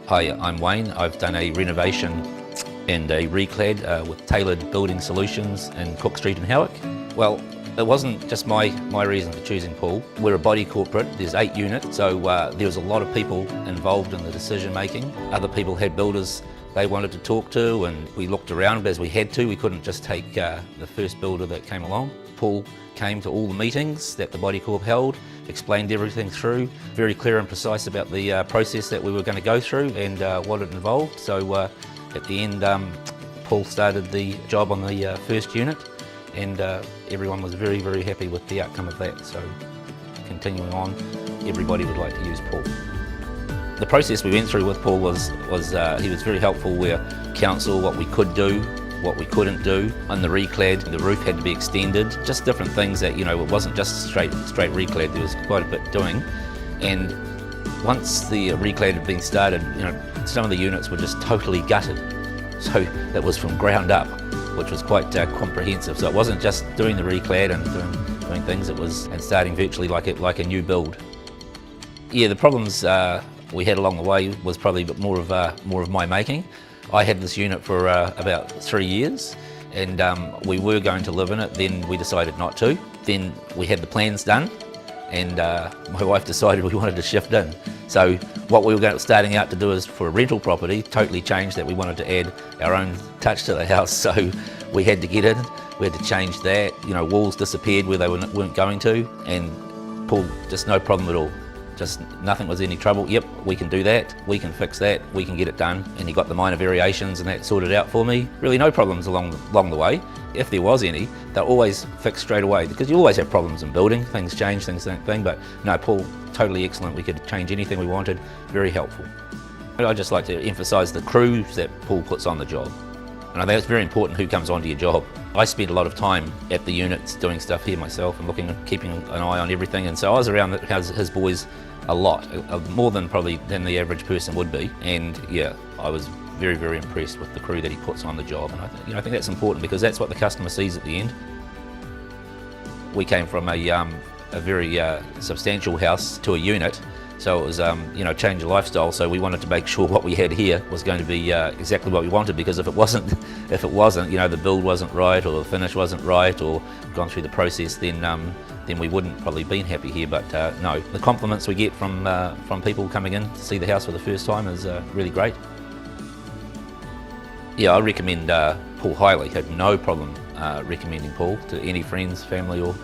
Hi, I'm Wayne. I've done a renovation and a reclad with Tailored Building Solutions in Cook Street in Howick. Well, it wasn't just my reason for choosing Paul. We're a body corporate, there's 8 units, so there was a lot of people involved in the decision making. Other people had builders they wanted to talk to, and we looked around as we had to. We couldn't just take the first builder that came along. Paul came to all the meetings that the Body Corp held, explained everything through, very clear and precise about the process that we were going to go through and what it involved. So at the end, Paul started the job on the first unit, and everyone was very, very happy with the outcome of that. So continuing on, everybody would like to use Paul. The process we went through with Paul was he was very helpful. Where council, what we could do, what we couldn't do. On the reclad, the roof had to be extended. Just different things that, it wasn't just straight reclad. There was quite a bit doing. And once the reclad had been started, some of the units were just totally gutted. So that was from ground up, which was quite comprehensive. So it wasn't just doing the reclad and doing things. It was and starting virtually like a new build. Yeah, the problems we had along the way was probably a bit more of my making. I had this unit for about 3 years, and we were going to live in it. Then we decided not to. Then we had the plans done, and my wife decided we wanted to shift in. So what we were starting out to do is for a rental property, totally changed that. We wanted to add our own touch to the house, so we had to get in. We had to change that. Walls disappeared where they weren't going to, and Paul, just no problem at all. Just nothing was any trouble. Yep, we can do that, we can fix that, we can get it done. And he got the minor variations and that sorted out for me. Really no problems along the way. If there was any, they're always fixed straight away, because you always have problems in building. Things change, things don't thing, but no, Paul, totally excellent. We could change anything we wanted, very helpful. I'd just like to emphasise the crews that Paul puts on the job. And I think it's very important who comes onto your job. I spent a lot of time at the units doing stuff here myself and keeping an eye on everything, and so I was around his boys a lot, more than the average person would be. And yeah, I was very, very impressed with the crew that he puts on the job, and I think that's important, because that's what the customer sees at the end. We came from a very substantial house to a unit. So it was, change of lifestyle. So we wanted to make sure what we had here was going to be exactly what we wanted, because if it wasn't, the build wasn't right, or the finish wasn't right, or gone through the process, then we wouldn't probably been happy here. But no, the compliments we get from people coming in to see the house for the first time is really great. Yeah, I recommend Paul highly. Had no problem recommending Paul to any friends, family, or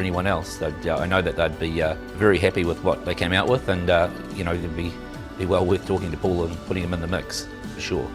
anyone else. I know that they'd be very happy with what they came out with, and it'd be well worth talking to Paul and putting him in the mix, for sure.